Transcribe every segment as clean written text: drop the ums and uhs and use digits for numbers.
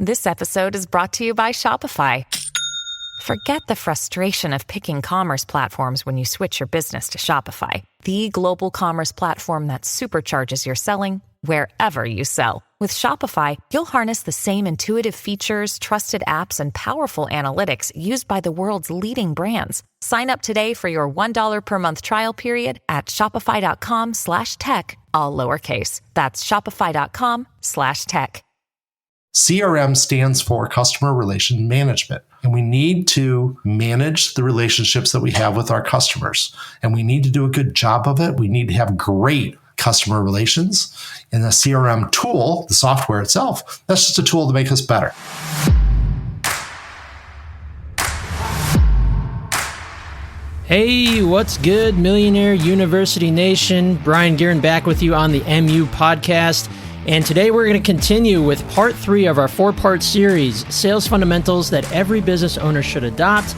This episode is brought to you by Shopify. Forget the frustration of picking commerce platforms when you switch your business to Shopify, the global commerce platform that supercharges your selling wherever you sell. With Shopify, you'll harness the same intuitive features, trusted apps, and powerful analytics used by the world's leading brands. Sign up today for your $1 per month trial period at shopify.com/tech, all lowercase. That's shopify.com/tech. CRM stands for Customer Relation Management, and we need to manage the relationships that we have with our customers, and we need to do a good job of it. We need to have great customer relations, and the CRM tool, the software itself, that's just a tool to make us better. Hey, what's good, Millionaire University Nation? Brian Guerin back with you on the MU podcast. And today we're going to continue with part 3 of our 4-part series, Sales Fundamentals That Every Business Owner Should Adopt.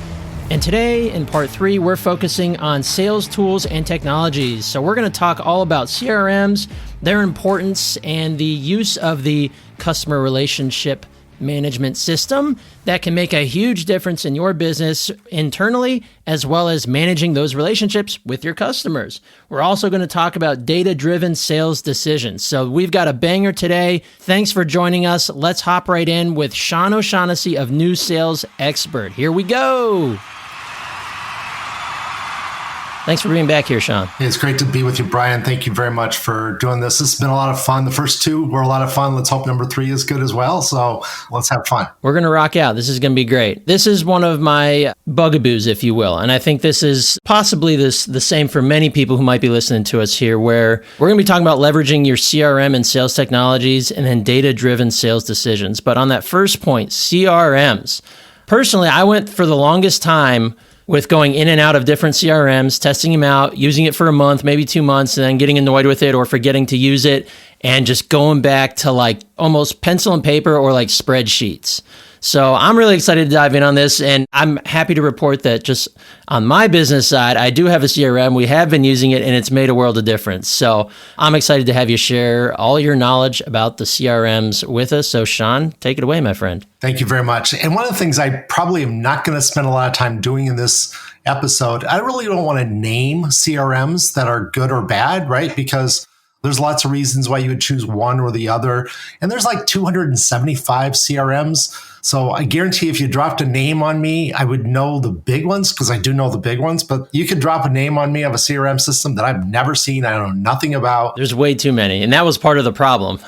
And today, in part 3, we're focusing on sales tools and technologies. So we're going to talk all about CRMs, their importance, and the use of the customer relationship management system that can make a huge difference in your business internally, as well as managing those relationships with your customers. We're also going to talk about data-driven sales decisions. So we've got a banger today. Thanks for joining us. Let's hop right in with Sean O'Shaughnessy of New Sales Expert. Here we go. Thanks for being back here, Sean. It's great to be with you, Brian. Thank you very much for doing this. This has been a lot of fun. The first 2 were a lot of fun. Let's hope number 3 is good as well. So let's have fun. We're going to rock out. This is going to be great. This is one of my bugaboos, if you will. And I think this is possibly the same for many people who might be listening to us here, where we're going to be talking about leveraging your CRM and sales technologies and then data-driven sales decisions. But on that first point, CRMs. Personally, I went for the longest time with going in and out of different CRMs, testing them out, using it for a month, maybe 2 months, and then getting annoyed with it or forgetting to use it, and just going back to like almost pencil and paper or like spreadsheets. So I'm really excited to dive in on this, and I'm happy to report that just on my business side, I do have a CRM. We have been using it, and it's made a world of difference. So I'm excited to have you share all your knowledge about the CRMs with us. So Sean, take it away, my friend. Thank you very much. And one of the things I probably am not going to spend a lot of time doing in this episode, I really don't want to name CRMs that are good or bad, right? Because there's lots of reasons why you would choose one or the other. And there's like 275 CRMs. So I guarantee if you dropped a name on me, I would know the big ones because I do know the big ones. But you could drop a name on me of a CRM system that I've never seen, I know nothing about. There's way too many. And that was part of the problem.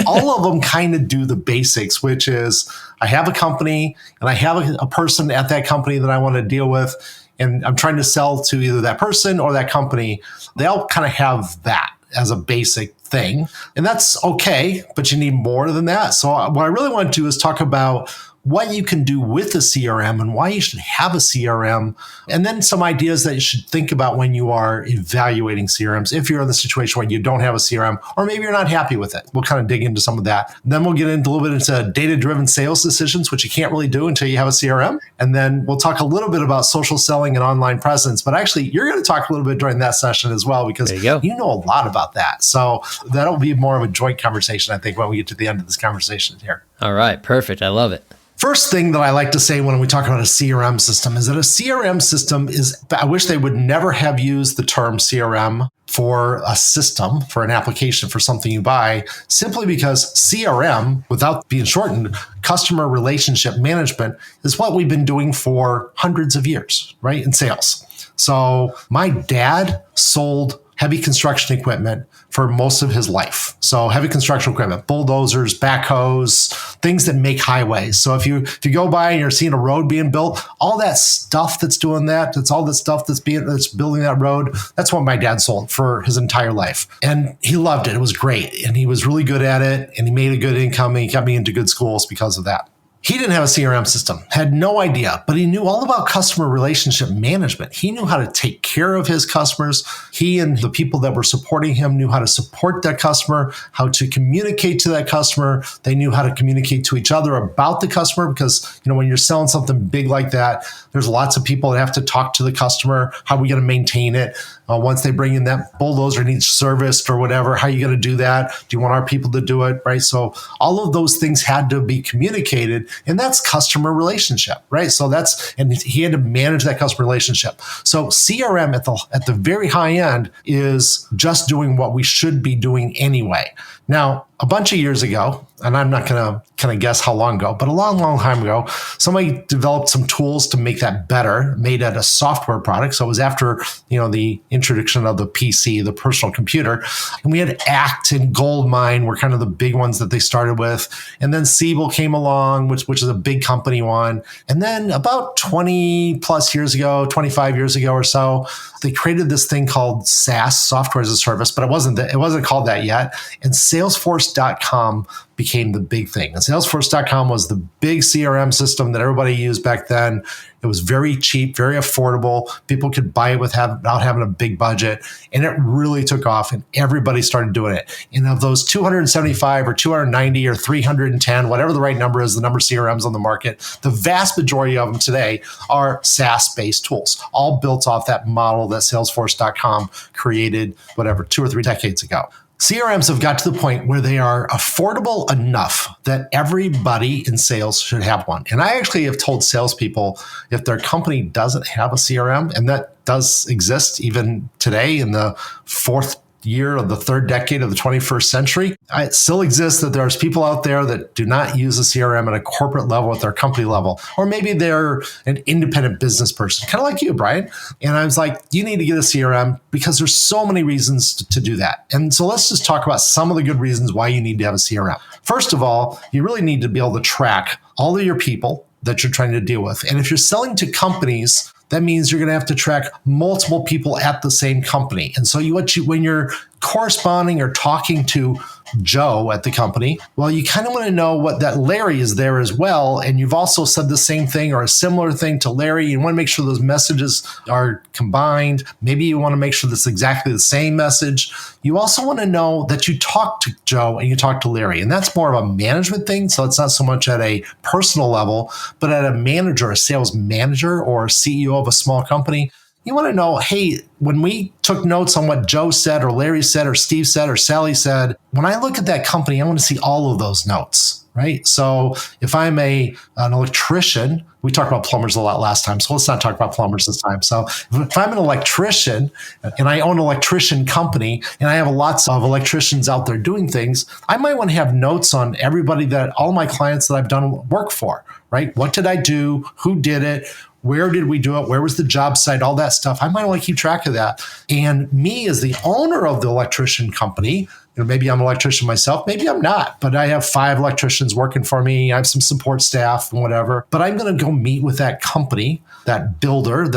All of them kind of do the basics, which is I have a company and I have a person at that company that I want to deal with. And I'm trying to sell to either that person or that company. They all kind of have that as a basic thing. And that's okay, but you need more than that. So what I really want to do is talk about what you can do with a CRM and why you should have a CRM, and then some ideas that you should think about when you are evaluating CRMs, if you're in the situation where you don't have a CRM, or maybe you're not happy with it. We'll kind of dig into some of that. Then we'll get into a little bit into data-driven sales decisions, which you can't really do until you have a CRM. And then we'll talk a little bit about social selling and online presence. But actually, you're going to talk a little bit during that session as well, because you know a lot about that. So that'll be more of a joint conversation, I think, when we get to the end of this conversation here. All right, perfect. I love it. First thing that I like to say when we talk about a CRM system is that a CRM system is, I wish they would never have used the term CRM for a system, for an application, for something you buy, simply because CRM, without being shortened, customer relationship management, is what we've been doing for hundreds of years, right, in sales. So my dad sold heavy construction equipment for most of his life. So heavy construction equipment, bulldozers, backhoes, things that make highways. So if you go by and you're seeing a road being built, all that stuff that's doing that, it's all the stuff that's building that road. That's what my dad sold for his entire life. And he loved it. It was great. And he was really good at it. And he made a good income. And he got me into good schools because of that. He didn't have a CRM system, had no idea, but he knew all about customer relationship management. He knew how to take care of his customers. He and the people that were supporting him knew how to support that customer, how to communicate to that customer. They knew how to communicate to each other about the customer because, when you're selling something big like that, there's lots of people that have to talk to the customer. How are we going to maintain it? Once they bring in that bulldozer needs serviced or whatever, how are you going to do that? Do you want our people to do it? Right. So all of those things had to be communicated, and that's customer relationship, right? So and he had to manage that customer relationship. So CRM at the very high end is just doing what we should be doing anyway. Now, a bunch of years ago, and I'm not going to kind of guess how long ago, but a long, long time ago, somebody developed some tools to make that better, made it a software product. So it was after, the introduction of the PC, the personal computer. And we had Act and Goldmine were kind of the big ones that they started with. And then Siebel came along, which is a big company one. And then about 20 plus years ago, 25 years ago or so, they created this thing called SaaS, software as a service, but it wasn't called that yet. And Salesforce.com became the big thing. And Salesforce.com was the big CRM system that everybody used back then. It was very cheap, very affordable. People could buy it without having a big budget. And it really took off and everybody started doing it. And of those 275 or 290 or 310, whatever the right number is, the number of CRMs on the market, the vast majority of them today are SaaS-based tools, all built off that model that Salesforce.com created, 2 or 3 decades ago. CRMs have got to the point where they are affordable enough that everybody in sales should have one. And I actually have told salespeople if their company doesn't have a CRM, and that does exist even today in the fourth year of the third decade of the 21st century, it still exists that there's people out there that do not use a CRM at a corporate level, at their company level, or maybe they're an independent business person, kind of like you, Brian. And I was like, you need to get a CRM because there's so many reasons to do that. And so let's just talk about some of the good reasons why you need to have a CRM. First of all, you really need to be able to track all of your people that you're trying to deal with. And if you're selling to companies, that means you're going to have to track multiple people at the same company. And so when you're corresponding or talking to Joe at the company, well, you kind of want to know that Larry is there as well. And you've also said the same thing or a similar thing to Larry. You want to make sure those messages are combined. Maybe you want to make sure that's exactly the same message. You also want to know that you talk to Joe and you talk to Larry. And that's more of a management thing. So it's not so much at a personal level, but at a manager, a sales manager or CEO of a small company. You want to know, hey, when we took notes on what Joe said or Larry said or Steve said or Sally said, when I look at that company, I want to see all of those notes, right? So if I'm an electrician, we talked about plumbers a lot last time, so let's not talk about plumbers this time. So if I'm an electrician and I own an electrician company and I have lots of electricians out there doing things, I might want to have notes on everybody all my clients that I've done work for, right? What did I do? Who did it? Where did we do it? Where was the job site? All that stuff. I might want to keep track of that. And me as the owner of the electrician company, maybe I'm an electrician myself, maybe I'm not, but I have 5 electricians working for me. I have some support staff and whatever, but I'm going to go meet with that company, that builder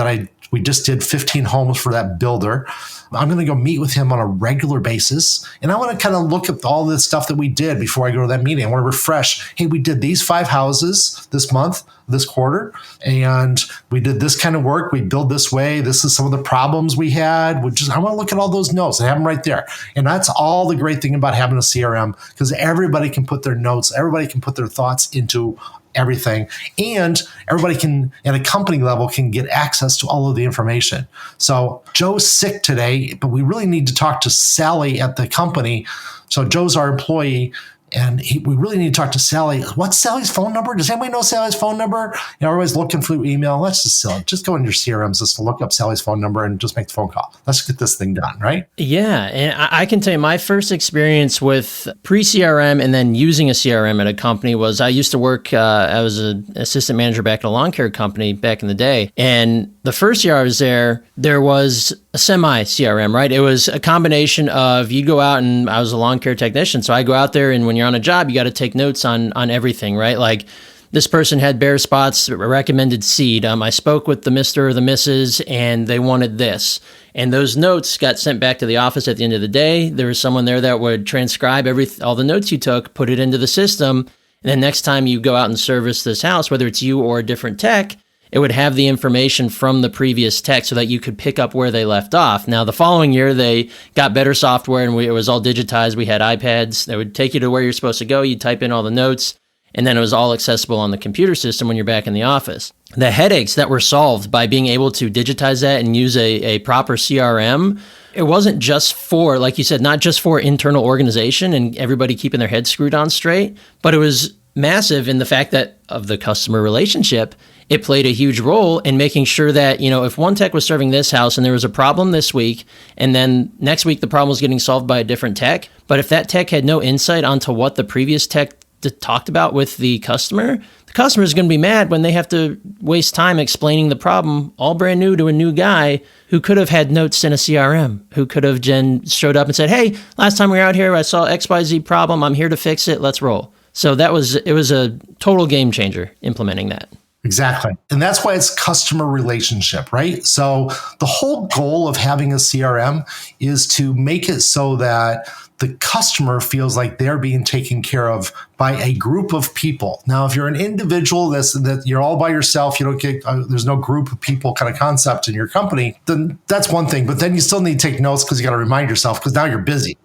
we just did 15 homes for that builder. I'm going to go meet with him on a regular basis. And I want to kind of look at all the stuff that we did before I go to that meeting. I want to refresh. Hey, we did these 5 houses this month, this quarter, and we did this kind of work. We built this way. This is some of the problems we had. I want to look at all those notes and have them right there. And that's all the great thing about having a CRM, because everybody can put their notes, everybody can put their thoughts into everything. And everybody can, at a company level, can get access to all of the information. So Joe's sick today, but we really need to talk to Sally at the company. So Joe's our employee. And we really need to talk to Sally. What's Sally's phone number? Does anybody know Sally's phone number? Everybody's looking through email. Let's just go in your CRM system, look up Sally's phone number and just make the phone call. Let's get this thing done, right? Yeah. And I can tell you my first experience with pre-CRM and then using a CRM at a company was I used to work, I was an assistant manager back at a lawn care company back in the day. And the first year I was there was a semi-CRM, right? It was a combination of you go out and I was a lawn care technician. So I go out there and when you're on a job, you got to take notes on everything, right? Like this person had bare spots, recommended seed. I spoke with the Mr. or the Mrs. and they wanted this. And those notes got sent back to the office at the end of the day. There was someone there that would transcribe all the notes you took, put it into the system. And then next time you go out and service this house, whether it's you or a different tech, it would have the information from the previous tech so that you could pick up where they left off. Now, the following year, they got better software and it was all digitized. We had iPads that would take you to where you're supposed to go. You type in all the notes, and then it was all accessible on the computer system when you're back in the office. The headaches that were solved by being able to digitize that and use a proper CRM, it wasn't just for, like you said, not just for internal organization and everybody keeping their heads screwed on straight, but it was massive in the fact that of the customer relationship. It played a huge role in making sure that, if one tech was serving this house and there was a problem this week, and then next week the problem was getting solved by a different tech, but if that tech had no insight onto what the previous tech talked about with the customer is going to be mad when they have to waste time explaining the problem all brand new to a new guy who could have had notes in a CRM, who could have showed up and said, hey, last time we were out here, I saw XYZ problem. I'm here to fix it. Let's roll. So it was a total game changer implementing that. Exactly. And that's why it's customer relationship, right? So the whole goal of having a CRM is to make it so that the customer feels like they're being taken care of by a group of people. Now, if you're an individual that you're all by yourself, you don't get, there's no group of people kind of concept in your company, then that's one thing. But then you still need to take notes because you got to remind yourself because now you're busy.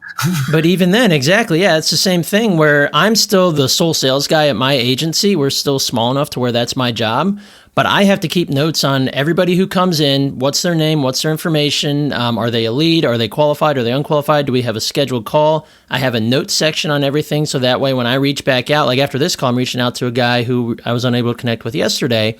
But even then, exactly. Yeah, it's the same thing where I'm still the sole sales guy at my agency. We're still small enough to where that's my job. But I have to keep notes on everybody who comes in. What's their name? What's their information? Are they a lead? Are they qualified? Are they unqualified? Do we have a scheduled call? I have a notes section on everything. So that way, when I reach back out, like after this call, I'm reaching out to a guy who I was unable to connect with yesterday,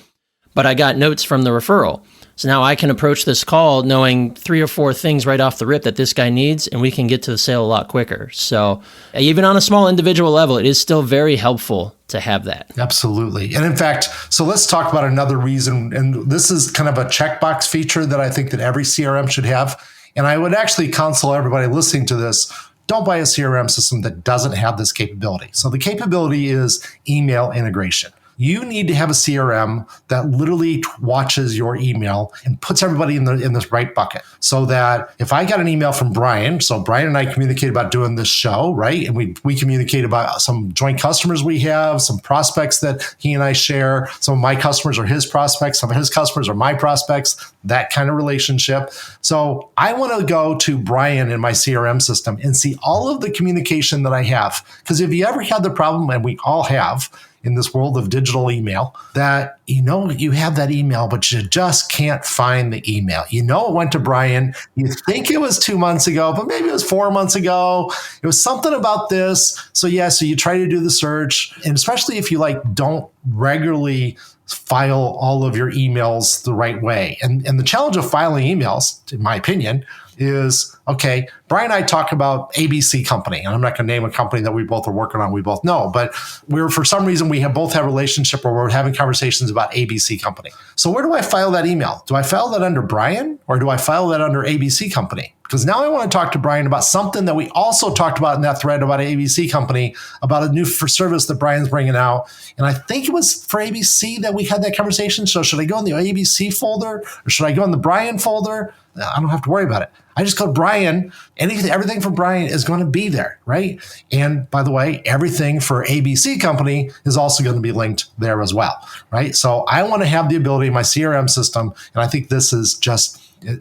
but I got notes from the referral. So now I can approach this call knowing 3 or 4 things right off the rip that this guy needs, and we can get to the sale a lot quicker. So even on a small individual level, it is still very helpful to have that. Absolutely. And in fact, so let's talk about another reason. And this is kind of a checkbox feature that I think that every CRM should have. And I would actually counsel everybody listening to this, don't buy a CRM system that doesn't have this capability. So the capability is email integration. You need to have a CRM that literally watches your email and puts everybody in this right bucket so that if I got an email from Brian, so Brian and I communicate about doing this show, right? And we communicate about some joint customers we have, some prospects that he and I share. Some of my customers are his prospects. Some of his customers are my prospects, that kind of relationship. So I want to go to Brian in my CRM system and see all of the communication that I have. Because if you ever had the problem, and we all have, in this world of digital email, that you have that email, but you just can't find the email. It went to Brian. You think it was 2 months ago, but maybe it was 4 months ago. It was something about this. So you try to do the search. And especially if you don't regularly file all of your emails the right way. And the challenge of filing emails, in my opinion, is, okay, Brian and I talk about ABC company, and I'm not going to name a company that we both are working on, we both know, but for some reason, we both have a relationship where we're having conversations about ABC company. So where do I file that email? Do I file that under Brian or do I file that under ABC company? Because now I want to talk to Brian about something that we also talked about in that thread about ABC company, about a new service that Brian's bringing out. And I think it was for ABC that we had that conversation. So should I go in the ABC folder or should I go in the Brian folder? I don't have to worry about it. I just go to Brian. Everything from Brian is going to be there, right? And by the way, everything for ABC company is also going to be linked there as well, right? So I want to have the ability in my CRM system, and I think this is just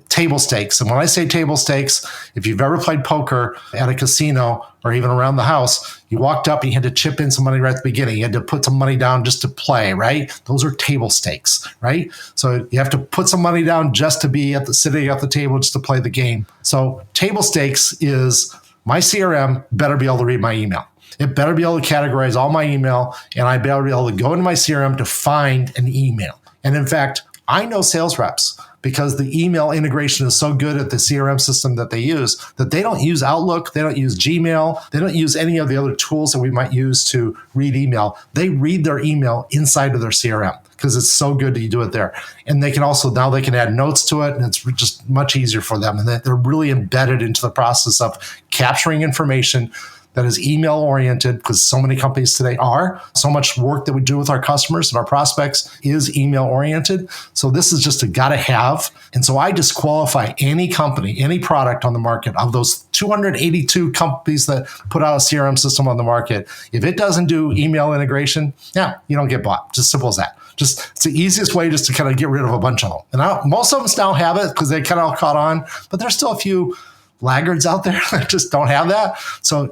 table stakes. And when I say table stakes, if you've ever played poker at a casino or even around the house, you walked up and you had to chip in some money right at the beginning. You had to put some money down just to play, right? Those are table stakes, right? So you have to put some money down just to be sitting at the table just to play the game. So table stakes is my CRM better be able to read my email. It better be able to categorize all my email, and I better be able to go into my CRM to find an email. And in fact, I know sales reps, because the email integration is so good at the CRM system that they use, that they don't use Outlook, they don't use Gmail, they don't use any of the other tools that we might use to read email. They read their email inside of their CRM because it's so good that you do it there. And they can also, now they can add notes to it, and it's just much easier for them. And they're really embedded into the process of capturing information that is email oriented, because so many companies today are. So much work that we do with our customers and our prospects is email oriented. So this is just a gotta have. And so I disqualify any company, any product on the market of those 282 companies that put out a CRM system on the market. If it doesn't do email integration, yeah, you don't get bought. Just simple as that. Just it's the easiest way just to kind of get rid of a bunch of them. And most of them now have it because they kind of all caught on, but there's still a few laggards out there that just don't have that. So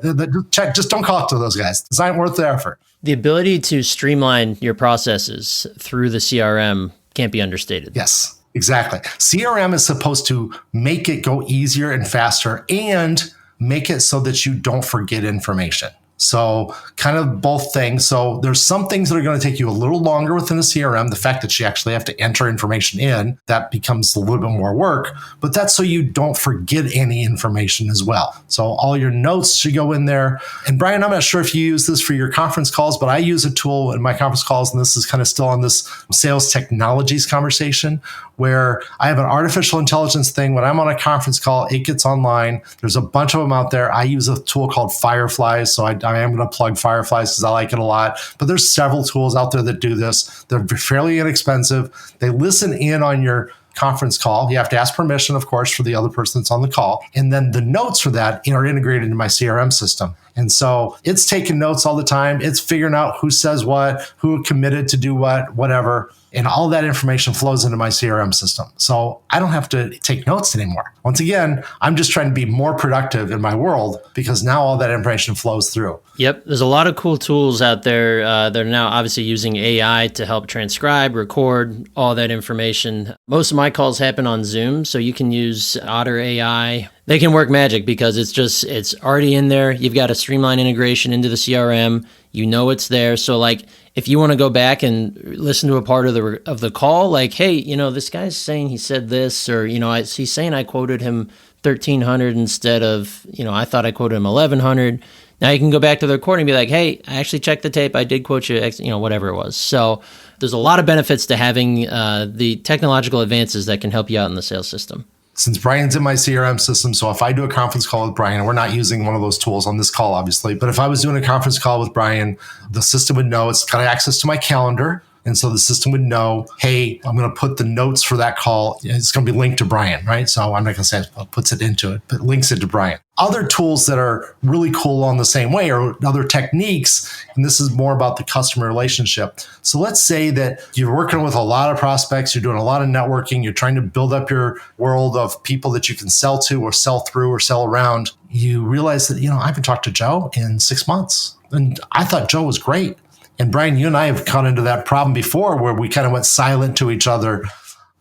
just don't call it to those guys. It's not worth the effort. The ability to streamline your processes through the CRM can't be understated. Yes, exactly. CRM is supposed to make it go easier and faster and make it so that you don't forget information. So kind of both things. So there's some things that are going to take you a little longer within a CRM. The fact that you actually have to enter information in, that becomes a little bit more work, but that's so you don't forget any information as well. So all your notes should go in there. And Brian, I'm not sure if you use this for your conference calls, but I use a tool in my conference calls, and this is kind of still on this sales technologies conversation, where I have an artificial intelligence thing. When I'm on a conference call, it gets online. There's a bunch of them out there. I use a tool called Fireflies. So I am going to plug Fireflies because I like it a lot. But there's several tools out there that do this. They're fairly inexpensive. They listen in on your conference call. You have to ask permission, of course, for the other person that's on the call. And then the notes for that are integrated into my CRM system. And so it's taking notes all the time. It's figuring out who says what, who committed to do what, whatever. And all that information flows into my CRM system. So I don't have to take notes anymore. Once again, I'm just trying to be more productive in my world because now all that information flows through. Yep. There's a lot of cool tools out there that are now obviously using AI to help transcribe, record all that information. Most of my calls happen on Zoom, so you can use Otter AI. They can work magic because it's already in there. You've got a streamline integration into the CRM. You know it's there. So like if you want to go back and listen to a part of the call, like, hey, this guy's saying he said this, or, he's saying I quoted him 1,300 instead of, I thought I quoted him 1,100. Now you can go back to the recording and be like, hey, I actually checked the tape. I did quote you, whatever it was. So there's a lot of benefits to having the technological advances that can help you out in the sales system. Since Brian's in my CRM system, so if I do a conference call with Brian, and we're not using one of those tools on this call, obviously, but if I was doing a conference call with Brian, the system would know it's got access to my calendar. And so the system would know, hey, I'm going to put the notes for that call. It's going to be linked to Brian, right? So I'm not going to say it puts it into it, but links it to Brian. Other tools that are really cool on the same way or other techniques, and this is more about the customer relationship. So let's say that you're working with a lot of prospects, you're doing a lot of networking, you're trying to build up your world of people that you can sell to or sell through or sell around. You realize that, I haven't talked to Joe in 6 months. And I thought Joe was great. And Brian, you and I have come into that problem before where we kind of went silent to each other.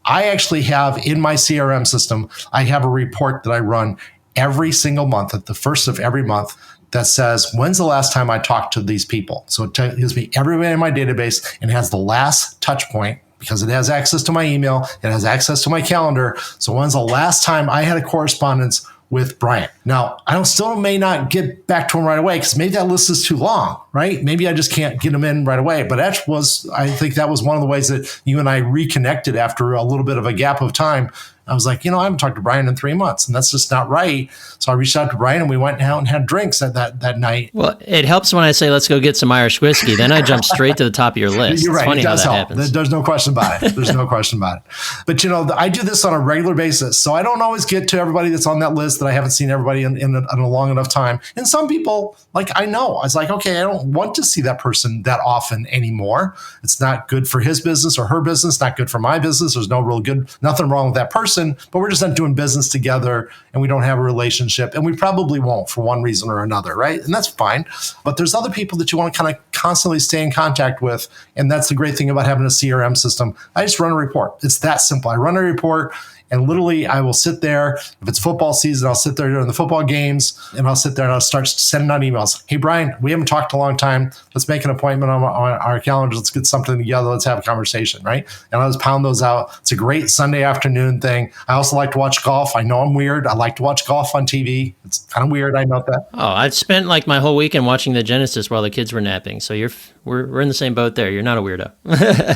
I actually have in my CRM system, I have a report that I run every single month at the first of every month that says, when's the last time I talked to these people? So it gives me everybody in my database and has the last touch point because it has access to my email. It has access to my calendar. So when's the last time I had a correspondence with Brian? Now, I still may not get back to him right away because maybe that list is too long, right? Maybe I just can't get him in right away. But I think that was one of the ways that you and I reconnected after a little bit of a gap of time. I was like, I haven't talked to Brian in 3 months, and that's just not right. So I reached out to Brian, and we went out and had drinks that night. Well, it helps when I say, let's go get some Irish whiskey. Then I jump straight to the top of your list. You're right. It's funny how that happens. There's no question about it. There's no question about it. But, I do this on a regular basis. So I don't always get to everybody that's on that list that I haven't seen everybody in a long enough time. And some people, I know. I was like, okay, I don't want to see that person that often anymore. It's not good for his business or her business, not good for my business. There's nothing wrong with that person, but we're just not doing business together and we don't have a relationship, and we probably won't for one reason or another, right? And that's fine. But there's other people that you want to kind of constantly stay in contact with. And that's the great thing about having a CRM system. I just run a report. It's that simple. I run a report. And literally, I will sit there. If it's football season, I'll sit there during the football games, and I'll sit there and I'll start sending out emails. Hey, Brian, we haven't talked in a long time. Let's make an appointment on our calendar. Let's get something together. Let's have a conversation, right? And I'll just pound those out. It's a great Sunday afternoon thing. I also like to watch golf. I know I'm weird. I like to watch golf on TV. It's kind of weird. I know that. Oh, I've spent my whole weekend watching the Genesis while the kids were napping. So we're in the same boat there. You're not a weirdo.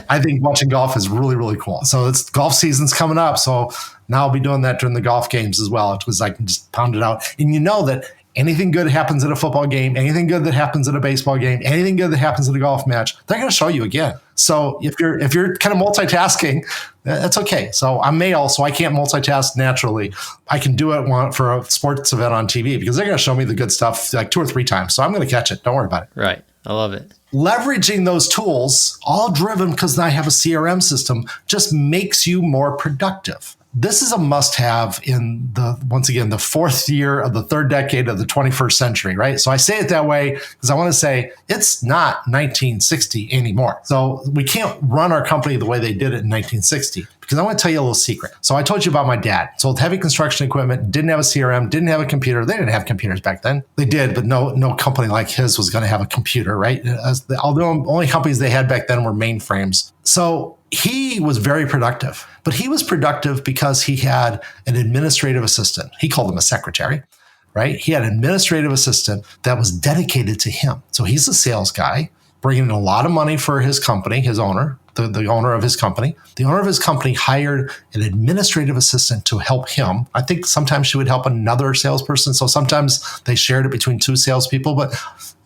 I think watching golf is really, really cool. So it's golf season's coming up. So now I'll be doing that during the golf games as well, because I can just pound it out. And that anything good that happens at a football game, anything good that happens at a baseball game, anything good that happens at a golf match, they're going to show you again. So if you're kind of multitasking, that's okay. So I'm male, so I can't multitask naturally. I can do it for a sports event on TV because they're going to show me the good stuff like 2 or 3 times. So I'm going to catch it. Don't worry about it. Right. I love it. Leveraging those tools, all driven because I have a CRM system, just makes you more productive. This is a must-have in once again, the 4th year of the 3rd decade of the 21st century, right? So I say it that way because I want to say it's not 1960 anymore. So we can't run our company the way they did it in 1960 because I want to tell you a little secret. So I told you about my dad. Sold heavy construction equipment, didn't have a CRM, didn't have a computer. They didn't have computers back then. They did, but no company like his was going to have a computer, right? Although only companies they had back then were mainframes. So he was very productive, but he was productive because he had an administrative assistant. He called him a secretary, right? He had an administrative assistant that was dedicated to him. So he's a sales guy, bringing in a lot of money for his company, his owner, the owner of his company. The owner of his company hired an administrative assistant to help him. I think sometimes she would help another salesperson. So sometimes they shared it between 2 salespeople, but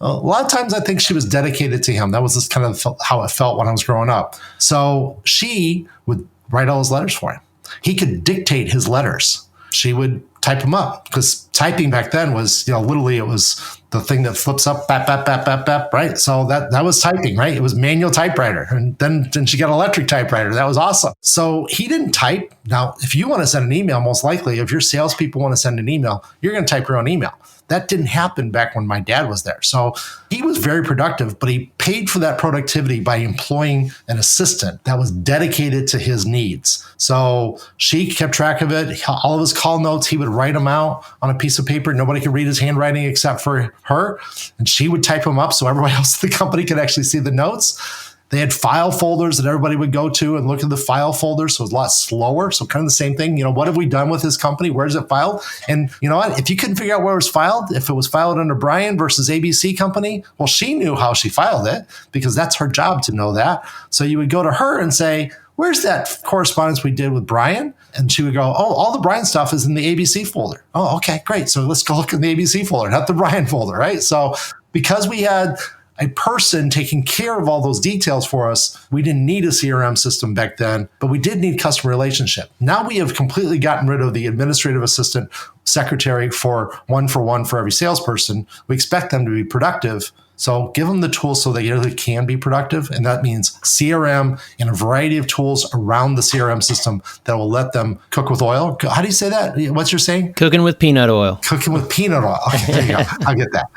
a lot of times I think she was dedicated to him. That was just kind of how it felt when I was growing up. So she would write all his letters for him. He could dictate his letters. She would type them up because typing back then was, literally it was the thing that flips up, bap, bap, bap, bap, bap, right? So that was typing, right? It was manual typewriter. And then she got an electric typewriter. That was awesome. So he didn't type. Now, if you want to send an email, most likely, if your salespeople want to send an email, you're going to type your own email. That didn't happen back when my dad was there. So he was very productive, but he paid for that productivity by employing an assistant that was dedicated to his needs. So she kept track of it. All of his call notes, he would write them out on a piece of paper. Nobody could read his handwriting except for her. And she would type them up so everybody else in the company could actually see the notes. They had file folders that everybody would go to and look at the file folders. So it was a lot slower. So kind of the same thing. What have we done with his company? Where's it filed? And you know what? If you couldn't figure out where it was filed, if it was filed under Brian versus ABC company, well, she knew how she filed it because that's her job to know that. So you would go to her and say, where's that correspondence we did with Brian? And she would go, oh, all the Brian stuff is in the ABC folder. Oh, okay, great. So let's go look in the ABC folder, not the Brian folder, right? So because we had a person taking care of all those details for us, we didn't need a CRM system back then, but we did need customer relationship. Now we have completely gotten rid of the administrative assistant secretary for one for every salesperson. We expect them to be productive. So give them the tools so they really can be productive. And that means CRM and a variety of tools around the CRM system that will let them cook with oil. How do you say that? What's your saying? Cooking with peanut oil. Cooking with peanut oil. Okay, there you go. I'll get that.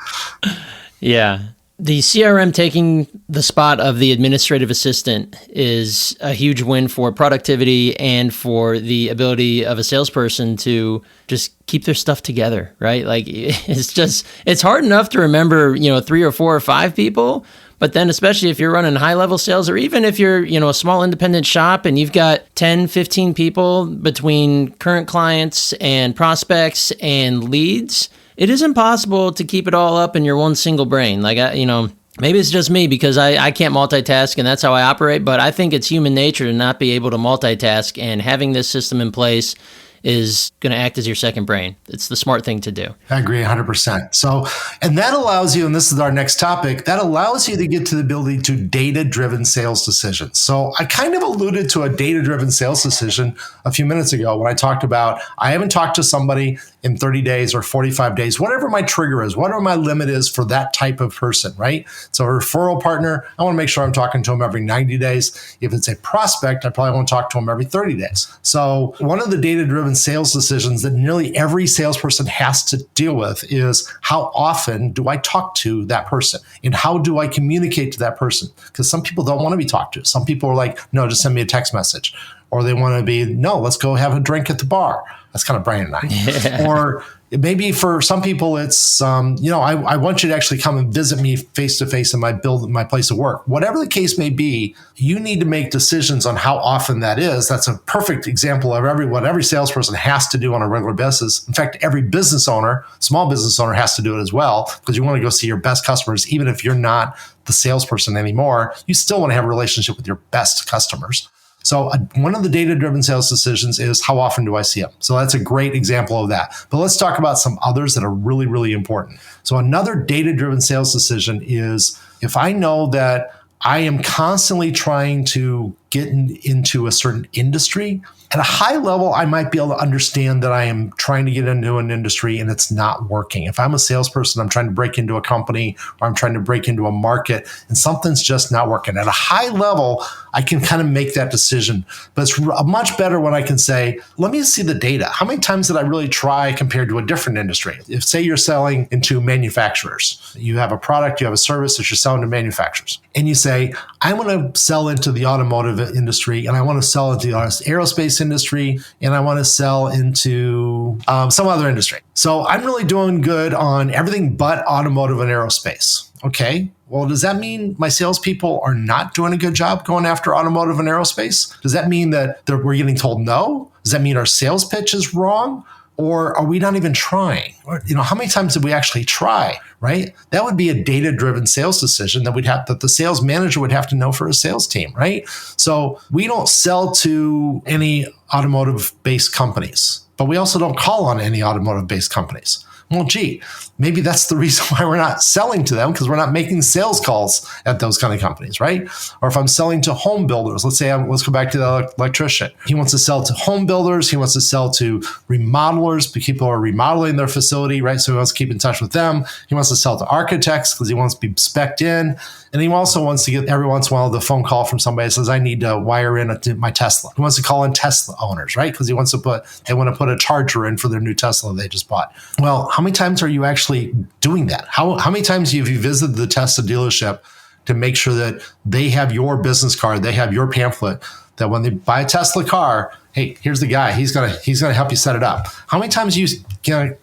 Yeah. The CRM taking the spot of the administrative assistant is a huge win for productivity and for the ability of a salesperson to just keep their stuff together, right? Like it's hard enough to remember, 3 or 4 or 5 people, but then especially if you're running high level sales or even if you're, a small independent shop and you've got 10, 15 people between current clients and prospects and leads, it is impossible to keep it all up in your one single brain. Like, maybe it's just me because I can't multitask and that's how I operate, but I think it's human nature to not be able to multitask, and having this system in place is going to act as your second brain. It's the smart thing to do. I agree 100%. So, and that allows you, and this is our next topic, that allows you to get to the ability to data-driven sales decisions. So I kind of alluded to a data-driven sales decision a few minutes ago when I talked about, I haven't talked to somebody in 30 days or 45 days, whatever my trigger is, whatever my limit is for that type of person, right? So a referral partner, I want to make sure I'm talking to them every 90 days. If it's a prospect, I probably want to talk to them every 30 days. So one of the data-driven sales decisions that nearly every salesperson has to deal with is, how often do I talk to that person? And how do I communicate to that person? Because some people don't want to be talked to. Some people are like, no, just send me a text message. Or they want to be, no, let's go have a drink at the bar. That's kind of Brian and I. Yeah. Or maybe for some people, it's, I want you to actually come and visit me face to face in my place of work. Whatever the case may be, you need to make decisions on how often that is. That's a perfect example of what every salesperson has to do on a regular basis. In fact, every business owner, small business owner, has to do it as well, because you want to go see your best customers. Even if you're not the salesperson anymore, you still want to have a relationship with your best customers. So one of the data-driven sales decisions is how often do I see them? So that's a great example of that. But let's talk about some others that are really, really important. So another data-driven sales decision is if I know that I am constantly trying to get into a certain industry. At a high level, I might be able to understand that I am trying to get into an industry and it's not working. If I'm a salesperson, I'm trying to break into a company or I'm trying to break into a market and something's just not working. At a high level, I can kind of make that decision. But it's much better when I can say, let me see the data. How many times did I really try compared to a different industry? If, say, you're selling into manufacturers, you have a product, you have a service that you're selling to manufacturers, and you say, I want to sell into the automotive industry and I want to sell into the aerospace industry and I want to sell into some other industry. So I'm really doing good on everything but automotive and aerospace. Okay. Well, does that mean my salespeople are not doing a good job going after automotive and aerospace? Does that mean that we're getting told no? Does that mean our sales pitch is wrong? Or are we not even trying? Or, how many times did we actually try, right? That would be a data-driven sales decision that the sales manager would have to know for a sales team, right? So we don't sell to any automotive-based companies, but we also don't call on any automotive-based companies. Well, gee, maybe that's the reason why we're not selling to them, because we're not making sales calls at those kind of companies, right? Or if I'm selling to home builders, let's go back to the electrician. He wants to sell to home builders. He wants to sell to remodelers. People are remodeling their facility, right? So he wants to keep in touch with them. He wants to sell to architects because he wants to be spec'd in. And he also wants to get every once in a while the phone call from somebody that says, I need to wire in my Tesla. He wants to call in Tesla owners, right? Because they want to put a charger in for their new Tesla they just bought. Well, how many times are you actually doing that? How many times have you visited the Tesla dealership to make sure that they have your business card, they have your pamphlet, that when they buy a Tesla car, hey, here's the guy. He's gonna help you set it up. How many times you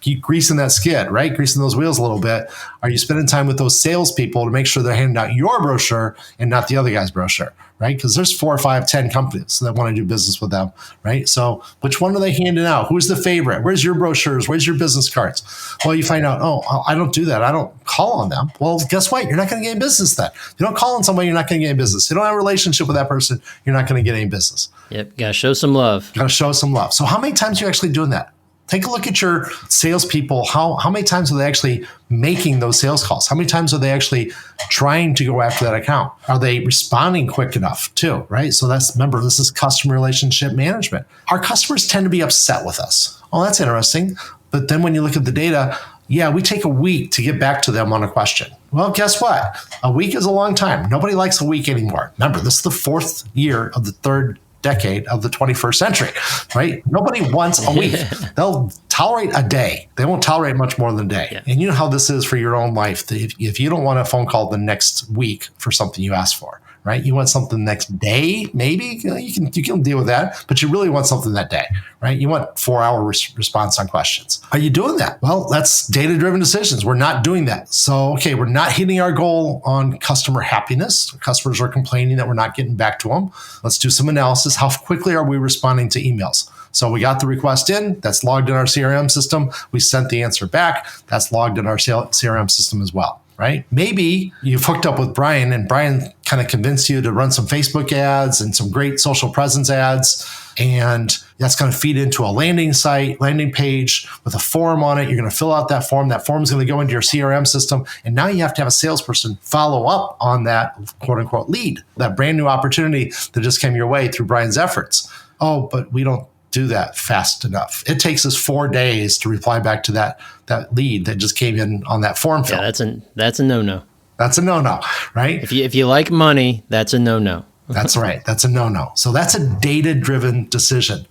keep greasing that skid, right? Greasing those wheels a little bit. Are you spending time with those salespeople to make sure they're handing out your brochure and not the other guy's brochure, right? Because there's 4 or 5, 10 companies that want to do business with them, right? So which one are they handing out? Who's the favorite? Where's your brochures? Where's your business cards? Well, you find out, I don't do that. I don't call on them. Well, guess what? You're not going to get any business then. You don't call on somebody, you're not going to get any business. You don't have a relationship with that person, you're not going to get any business. Yep. Got to show some love. Got to show some love. So how many times are you actually doing that? Take a look at your salespeople. How many times are they actually making those sales calls? How many times are they actually trying to go after that account? Are they responding quick enough too, right? So remember, this is customer relationship management. Our customers tend to be upset with us. Oh, that's interesting. But then when you look at the data, yeah, we take a week to get back to them on a question. Well, guess what? A week is a long time. Nobody likes a week anymore. Remember, this is the 4th year of the 3rd decade of the 21st century, right? Nobody wants a week. They'll tolerate a day. They won't tolerate much more than a day. Yeah. And you know how this is for your own life. If you don't want a phone call the next week for something you asked for, right? You want something next day, maybe you can deal with that, but you really want something that day, right? You want 4-hour response on questions. Are you doing that? Well, that's data-driven decisions. We're not doing that. So, okay, we're not hitting our goal on customer happiness. Customers are complaining that we're not getting back to them. Let's do some analysis. How quickly are we responding to emails? So we got the request in, that's logged in our CRM system. We sent the answer back, that's logged in our CRM system as well. Right? Maybe you've hooked up with Brian and Brian kind of convinced you to run some Facebook ads and some great social presence ads. And that's going to feed into a landing page with a form on it. You're going to fill out that form. That form is going to go into your CRM system. And now you have to have a salesperson follow up on that quote unquote lead, that brand new opportunity that just came your way through Brian's efforts. Oh, but we don't do that fast enough. It takes us 4 days to reply back to that lead that just came in on that form fill. Yeah, that's a no-no. That's a no-no, right? If you like money, that's a no-no. That's right. That's a no-no. So that's a data-driven decision.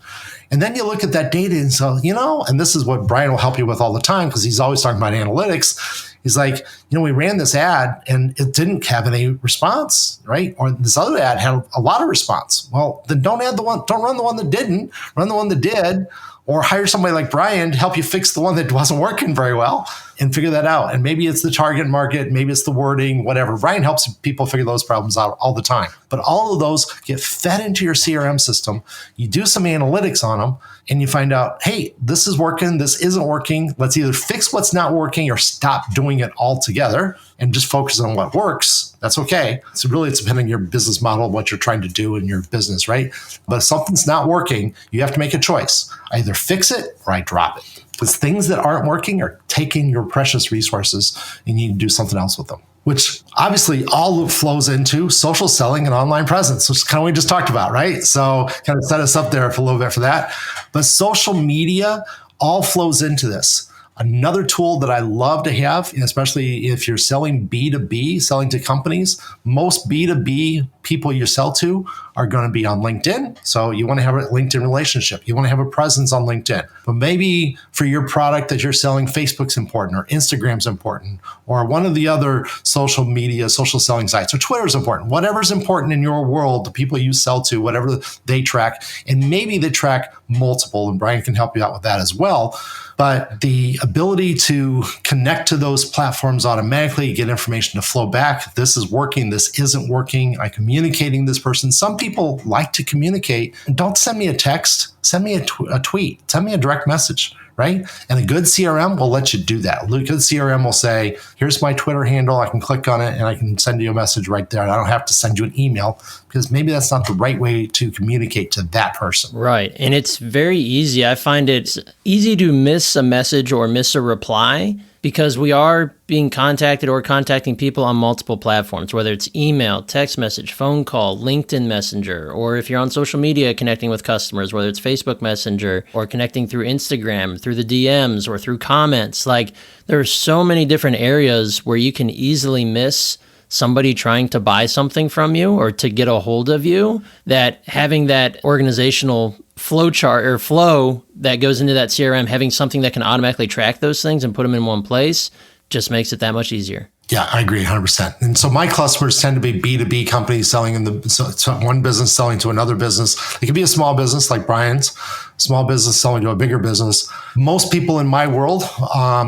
And then you look at that data and so, and this is what Brian will help you with all the time because he's always talking about analytics. He's like, we ran this ad and it didn't have any response, right? Or this other ad had a lot of response. Well, then don't run the one that didn't, run the one that did, or hire somebody like Brian to help you fix the one that wasn't working very well and figure that out. And maybe it's the target market, maybe it's the wording, whatever. Brian helps people figure those problems out all the time. But all of those get fed into your CRM system. You do some analytics on them and you find out, hey, this is working, this isn't working. Let's either fix what's not working or stop doing it altogether. and just focus on what works, that's okay. So really, it's depending on your business model, what you're trying to do in your business, right? But if something's not working, you have to make a choice. I either fix it or I drop it. Because things that aren't working are taking your precious resources and you need to do something else with them, which obviously all flows into social selling and online presence, which is kind of what we just talked about, right? So kind of set us up there for a little bit for that. But social media all flows into this. Another tool that I love to have, especially if you're selling B2B, selling to companies, most B2B people you sell to are going to be on LinkedIn. So you want to have a LinkedIn relationship. You want to have a presence on LinkedIn. But maybe for your product that you're selling, Facebook's important or Instagram's important or one of the other social media, social selling sites or Twitter's important. Whatever's important in your world, the people you sell to, whatever they track, and maybe they track multiple, and Brian can help you out with that as well. But the ability to connect to those platforms automatically, get information to flow back. This is working. This isn't working. I'm communicating this person. Some people like to communicate. Don't send me a text. Send me a tweet. Send me a direct message, right? And a good CRM will let you do that. A good CRM will say, here's my Twitter handle. I can click on it and I can send you a message right there. I don't have to send you an email because maybe that's not the right way to communicate to that person. Right. And it's very easy. I find it's easy to miss a message or miss a reply because we are being contacted or contacting people on multiple platforms, whether it's email, text message, phone call, LinkedIn Messenger, or if you're on social media connecting with customers, whether it's Facebook Messenger or connecting through Instagram, through the DMs or through comments. Like there are so many different areas where you can easily miss somebody trying to buy something from you or to get a hold of you, that having that organizational flow chart or flow that goes into that CRM, having something that can automatically track those things and put them in one place just makes it that much easier. Yeah, I agree 100%. And so my customers tend to be B2B companies selling so one business selling to another business. It could be a small business like Brian's, small business selling to a bigger business. Most people in my world,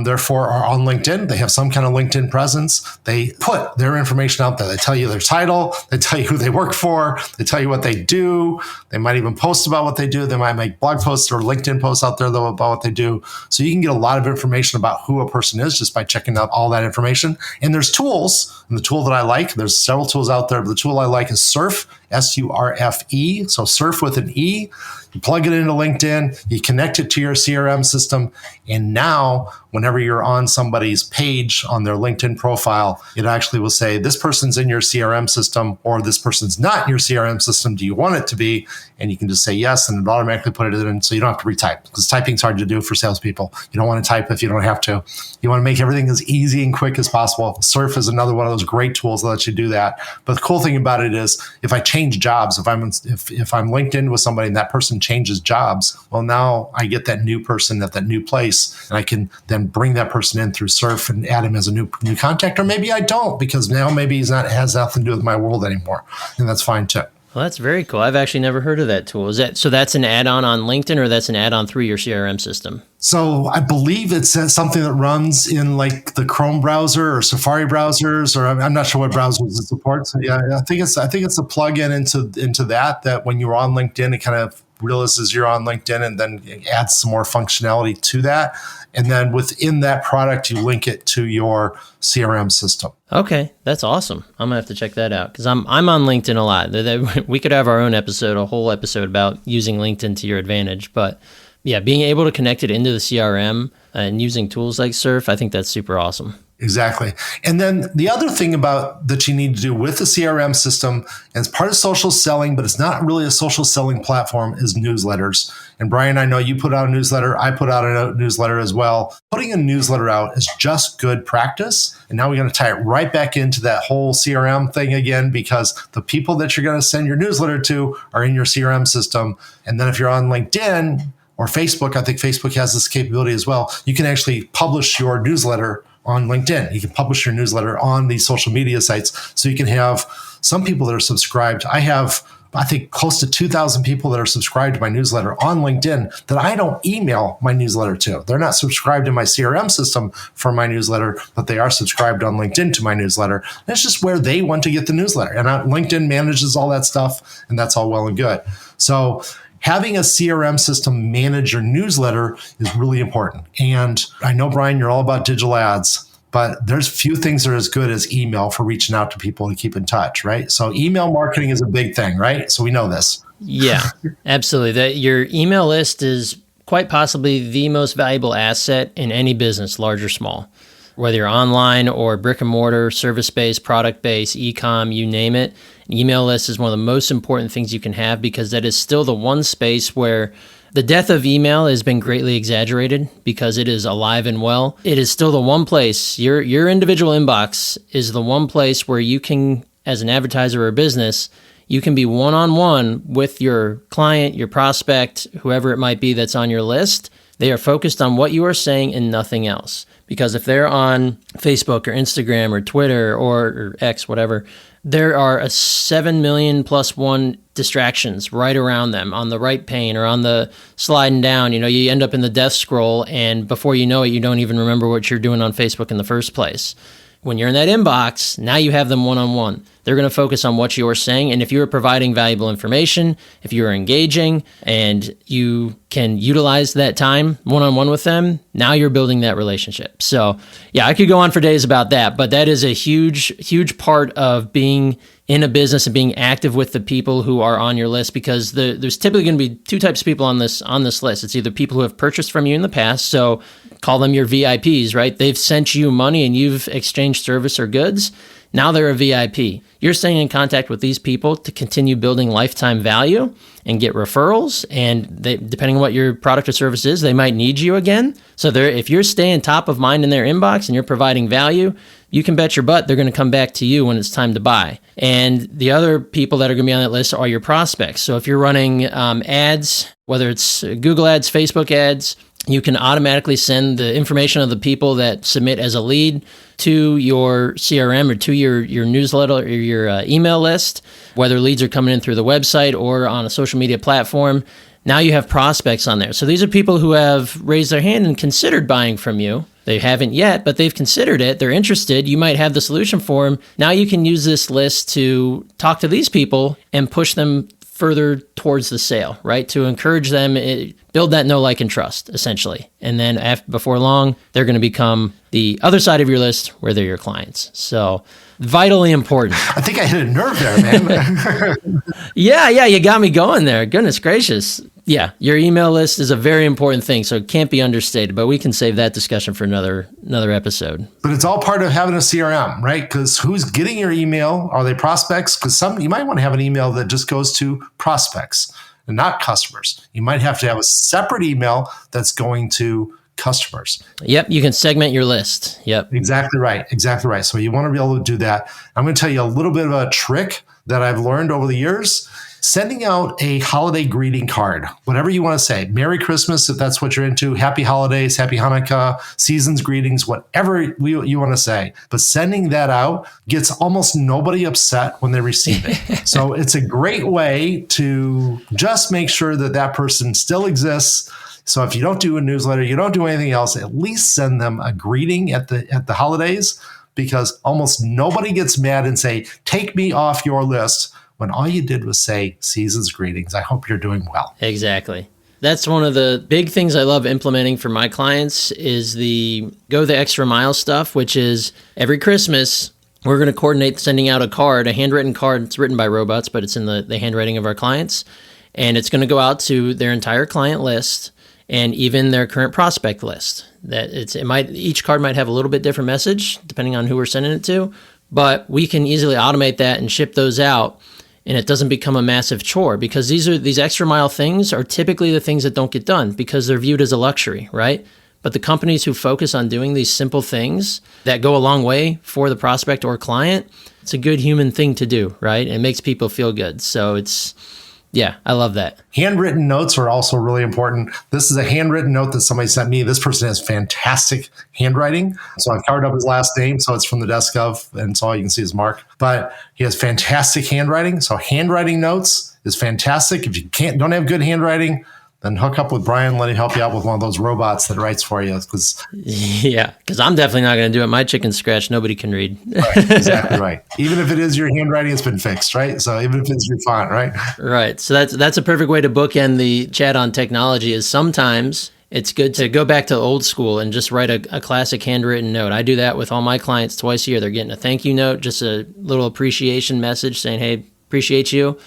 therefore, are on LinkedIn. They have some kind of LinkedIn presence. They put their information out there. They tell you their title. They tell you who they work for. They tell you what they do. They might even post about what they do. They might make blog posts or LinkedIn posts out there about what they do. So you can get a lot of information about who a person is just by checking out all that information. And there's tools, and the tool that I like, there's several tools out there, but the tool I like is Surf, S-U-R-F-E. So Surf with an E. You plug it into LinkedIn, you connect it to your CRM system, and now whenever you're on somebody's page on their LinkedIn profile, it actually will say, this person's in your CRM system or this person's not in your CRM system. Do you want it to be? And you can just say yes, and it automatically put it in so you don't have to retype, because typing's hard to do for salespeople. You don't want to type if you don't have to. You want to make everything as easy and quick as possible. Surf is another one of those great tools that lets you do that. But the cool thing about it is if I change jobs, if I'm LinkedIn with somebody and that person changes jobs, well, now I get that new person at that new place, and I can then bring that person in through Surf and add him as a new contact. Or maybe I don't, because now maybe he's not has nothing to do with my world anymore, and that's fine too. Well, that's very cool. I've actually never heard of that tool. So that's an add-on on LinkedIn, or that's an add-on through your CRM system? So I believe it's something that runs in like the Chrome browser or Safari browsers, or I'm not sure what browsers it supports. So yeah, I think it's a plugin into that when you're on LinkedIn, it kind of realizes you're on LinkedIn and then it adds some more functionality to that. And then within that product, you link it to your CRM system. Okay, that's awesome. I'm gonna have to check that out because I'm on LinkedIn a lot. We could have our own episode, a whole episode about using LinkedIn to your advantage. But yeah, being able to connect it into the CRM and using tools like Surf, I think that's super awesome. Exactly. And then the other thing about that you need to do with the CRM system, and it's part of social selling, but it's not really a social selling platform, is newsletters. And Brian, I know you put out a newsletter. I put out a newsletter as well. Putting a newsletter out is just good practice. And now we're going to tie it right back into that whole CRM thing again, because the people that you're going to send your newsletter to are in your CRM system. And then if you're on LinkedIn or Facebook, I think Facebook has this capability as well. You can actually publish your newsletter on LinkedIn. You can publish your newsletter on these social media sites. So you can have some people that are subscribed. I have, I think, close to 2,000 people that are subscribed to my newsletter on LinkedIn that I don't email my newsletter to. They're not subscribed in my CRM system for my newsletter, but they are subscribed on LinkedIn to my newsletter. And it's just where they want to get the newsletter. And LinkedIn manages all that stuff, and that's all well and good. So having a CRM system manage your newsletter is really important. And I know, Brian, you're all about digital ads, but there's few things that are as good as email for reaching out to people to keep in touch, right? So email marketing is a big thing, right? So we know this. Yeah, absolutely. Your email list is quite possibly the most valuable asset in any business, large or small. Whether you're online or brick and mortar, service-based, product-based, e-com, you name it, an email list is one of the most important things you can have because that is still the one space where the death of email has been greatly exaggerated because it is alive and well. It is still the one place, your individual inbox is the one place where you can, as an advertiser or business, you can be one-on-one with your client, your prospect, whoever it might be that's on your list. They are focused on what you are saying and nothing else. Because if they're on Facebook or Instagram or Twitter or X, whatever, there are a 7 million plus one distractions right around them on the right pane or on the sliding down. You end up in the death scroll, and before you know it, you don't even remember what you're doing on Facebook in the first place. When you're in that inbox, now you have them one-on-one. They're going to focus on what you're saying. And if you're providing valuable information, if you're engaging and you can utilize that time one-on-one with them, now you're building that relationship. So yeah, I could go on for days about that, but that is a huge, huge part of being in a business and being active with the people who are on your list, because there's typically going to be two types of people on this list. It's either people who have purchased from you in the past, so call them your VIPs, right? They've sent you money and you've exchanged service or goods. Now they're a VIP. You're staying in contact with these people to continue building lifetime value and get referrals. And they, depending on what your product or service is, they might need you again. So if you're staying top of mind in their inbox and you're providing value, you can bet your butt they're going to come back to you when it's time to buy. And the other people that are going to be on that list are your prospects. So if you're running ads, whether it's Google ads, Facebook ads, you can automatically send the information of the people that submit as a lead to your CRM or to your newsletter or your email list, whether leads are coming in through the website or on a social media platform. Now you have prospects on there. So these are people who have raised their hand and considered buying from you. They haven't yet, but they've considered it. They're interested. You might have the solution for them. Now you can use this list to talk to these people and push them further towards the sale, right? To encourage them, build that know, like, and trust, essentially. And then before long, they're going to become the other side of your list where they're your clients. So vitally important. I think I hit a nerve there, man. Yeah, you got me going there. Goodness gracious. Yeah, your email list is a very important thing, so it can't be understated, but we can save that discussion for another episode. But it's all part of having a CRM, right? Because who's getting your email? Are they prospects? Because you might want to have an email that just goes to prospects and not customers. You might have to have a separate email that's going to customers. Yep, you can segment your list. Yep. Exactly right. So you want to be able to do that. I'm going to tell you a little bit of a trick that I've learned over the years. Sending out a holiday greeting card, whatever you want to say. Merry Christmas, if that's what you're into. Happy holidays, happy Hanukkah, season's greetings, whatever you want to say. But sending that out gets almost nobody upset when they receive it. So it's a great way to just make sure that that person still exists. So if you don't do a newsletter, you don't do anything else, at least send them a greeting at the holidays, because almost nobody gets mad and say, take me off your list, when all you did was say, season's greetings. I hope you're doing well. Exactly. That's one of the big things I love implementing for my clients is the go the extra mile stuff, which is every Christmas, we're going to coordinate sending out a card, a handwritten card. It's written by robots, but it's in the handwriting of our clients. And it's going to go out to their entire client list and even their current prospect list. Each card might have a little bit different message depending on who we're sending it to, but we can easily automate that and ship those out. And it doesn't become a massive chore, because these extra mile things are typically the things that don't get done because they're viewed as a luxury, right? But the companies who focus on doing these simple things that go a long way for the prospect or client, it's a good human thing to do, right? It makes people feel good. So yeah, I love that. Handwritten notes are also really important. This is a handwritten note that somebody sent me. This person has fantastic handwriting. So I've covered up his last name. So it's from the desk of, and so all you can see is Mark. But he has fantastic handwriting. So handwriting notes is fantastic. If you don't have good handwriting, then hook up with Brian, let him help you out with one of those robots that writes for you. Yeah, because I'm definitely not going to do it. My chicken scratch, nobody can read. Right, exactly right. Even if it is your handwriting, it's been fixed, right? So even if it's your font, right? Right. So that's a perfect way to bookend the chat on technology is sometimes it's good to go back to old school and just write a classic handwritten note. I do that with all my clients twice a year. They're getting a thank you note, just a little appreciation message saying, hey, appreciate you.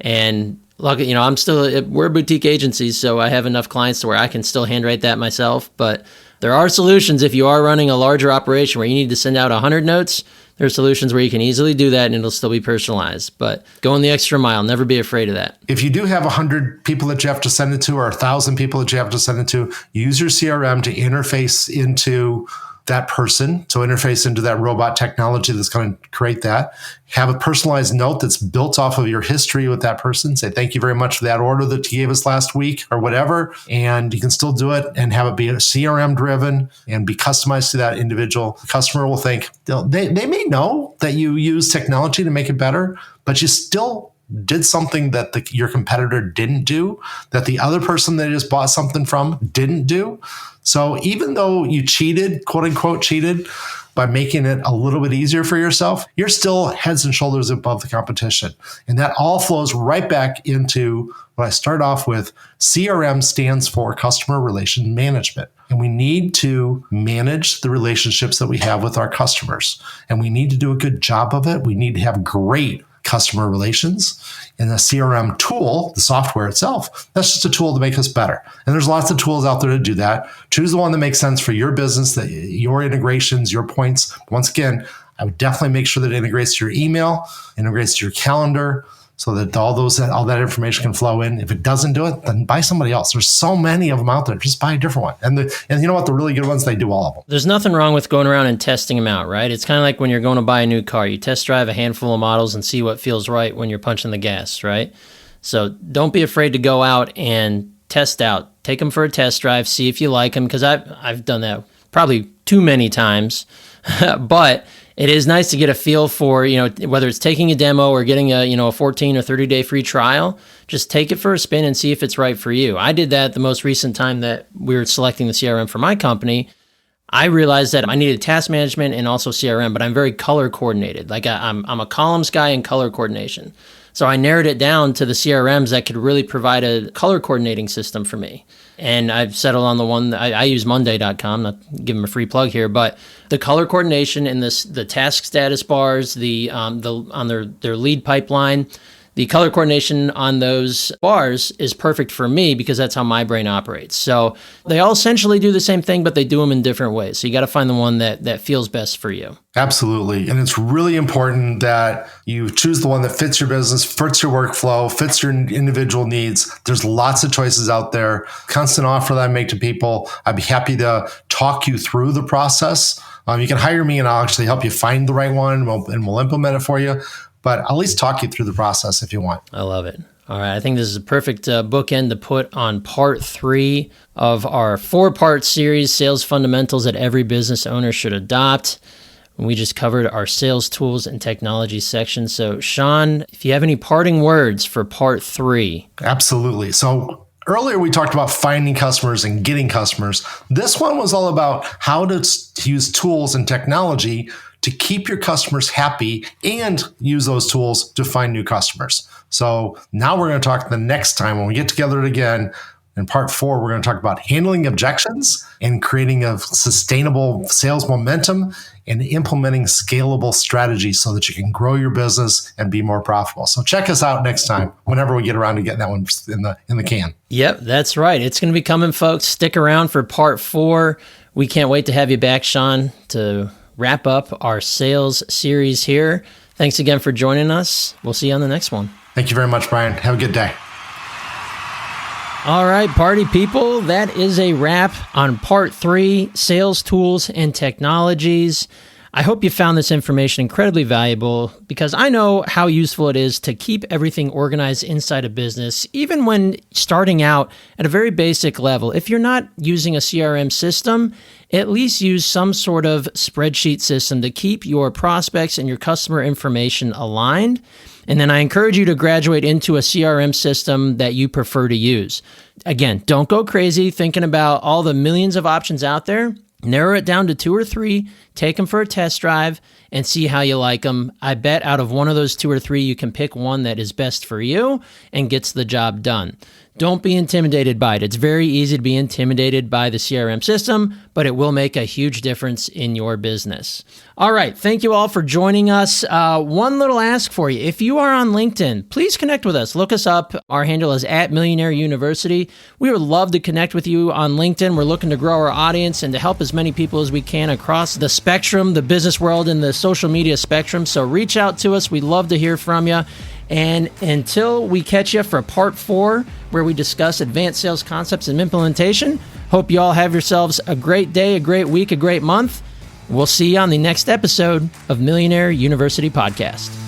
And look, we're a boutique agency, so I have enough clients to where I can still handwrite that myself. But there are solutions if you are running a larger operation where you need to send out 100 notes. There are solutions where you can easily do that and it'll still be personalized. But going the extra mile, never be afraid of that. If you do have 100 people that you have to send it to or 1,000 people that you have to send it to, use your CRM to interface into that person, so interface into that robot technology that's going to create that. Have a personalized note that's built off of your history with that person. Say, thank you very much for that order that you gave us last week or whatever. And you can still do it and have it be CRM driven and be customized to that individual. The customer will think, they may know that you use technology to make it better, but you still did something that your competitor didn't do, that the other person that just bought something from didn't do. So even though you cheated, quote unquote cheated, by making it a little bit easier for yourself, you're still heads and shoulders above the competition. And that all flows right back into what I start off with. CRM stands for Customer Relation Management. And we need to manage the relationships that we have with our customers. And we need to do a good job of it. We need to have great customer relations. And the CRM tool, the software itself, that's just a tool to make us better. And there's lots of tools out there to do that. Choose the one that makes sense for your business, that your integrations, your points. Once again, I would definitely make sure that it integrates to your email, integrates to your calendar, so that all that information can flow in. If it doesn't do it, then buy somebody else. There's so many of them out there. Just buy a different one. And you know what? The really good ones, they do all of them. There's nothing wrong with going around and testing them out, right? It's kind of like when you're going to buy a new car. You test drive a handful of models and see what feels right when you're punching the gas, right? So don't be afraid to go out and test out. Take them for a test drive. See if you like them, because I've done that probably too many times. But it is nice to get a feel for, whether it's taking a demo or getting a 14 or 30-day free trial. Just take it for a spin and see if it's right for you. I did that the most recent time that we were selecting the CRM for my company. I realized that I needed task management and also CRM, but I'm very color coordinated. Like I'm a columns guy in color coordination. So I narrowed it down to the CRMs that could really provide a color coordinating system for me. And I've settled on the one that I use Monday.com, not give them a free plug here, but the color coordination and the task status bars, on their lead pipeline, the color coordination on those bars is perfect for me because that's how my brain operates. So they all essentially do the same thing, but they do them in different ways. So you got to find the one that feels best for you. Absolutely. And it's really important that you choose the one that fits your business, fits your workflow, fits your individual needs. There's lots of choices out there. Constant offer that I make to people. I'd be happy to talk you through the process. You can hire me and I'll actually help you find the right one and we'll implement it for you. But I'll at least talk you through the process if you want. I love it. All right. I think this is a perfect bookend to put on part 3 of our 4-part series, Sales Fundamentals that Every Business Owner Should Adopt. We just covered our sales tools and technology section. So, Sean, if you have any parting words for part 3. Absolutely. So earlier we talked about finding customers and getting customers. This one was all about how to use tools and technology to keep your customers happy and use those tools to find new customers. So now we're going to talk the next time when we get together again. In part 4, we're going to talk about handling objections and creating a sustainable sales momentum and implementing scalable strategies so that you can grow your business and be more profitable. So check us out next time, whenever we get around to getting that one in the can. Yep, that's right. It's going to be coming, folks. Stick around for part 4. We can't wait to have you back, Sean, to wrap up our sales series here. Thanks again for joining us. We'll see you on the next one. Thank you very much, Brian. Have a good day. All right, party people, that is a wrap on part 3, Sales Tools and Technologies. I hope you found this information incredibly valuable because I know how useful it is to keep everything organized inside a business, even when starting out at a very basic level. If you're not using a CRM system, at least use some sort of spreadsheet system to keep your prospects and your customer information aligned. And then I encourage you to graduate into a CRM system that you prefer to use. Again, don't go crazy thinking about all the millions of options out there. Narrow it down to 2 or 3. take them for a test drive, and see how you like them. I bet out of one of those 2 or 3, you can pick one that is best for you and gets the job done. Don't be intimidated by it. It's very easy to be intimidated by the CRM system, but it will make a huge difference in your business. All right. Thank you all for joining us. One little ask for you. If you are on LinkedIn, please connect with us. Look us up. Our handle is @Millionaire University. We would love to connect with you on LinkedIn. We're looking to grow our audience and to help as many people as we can across the spectrum, the business world and the social media spectrum. So reach out to us. We'd love to hear from you. And until we catch you for part 4, where we discuss advanced sales concepts and implementation, hope you all have yourselves a great day, a great week, a great month. We'll see you on the next episode of Millionaire University Podcast.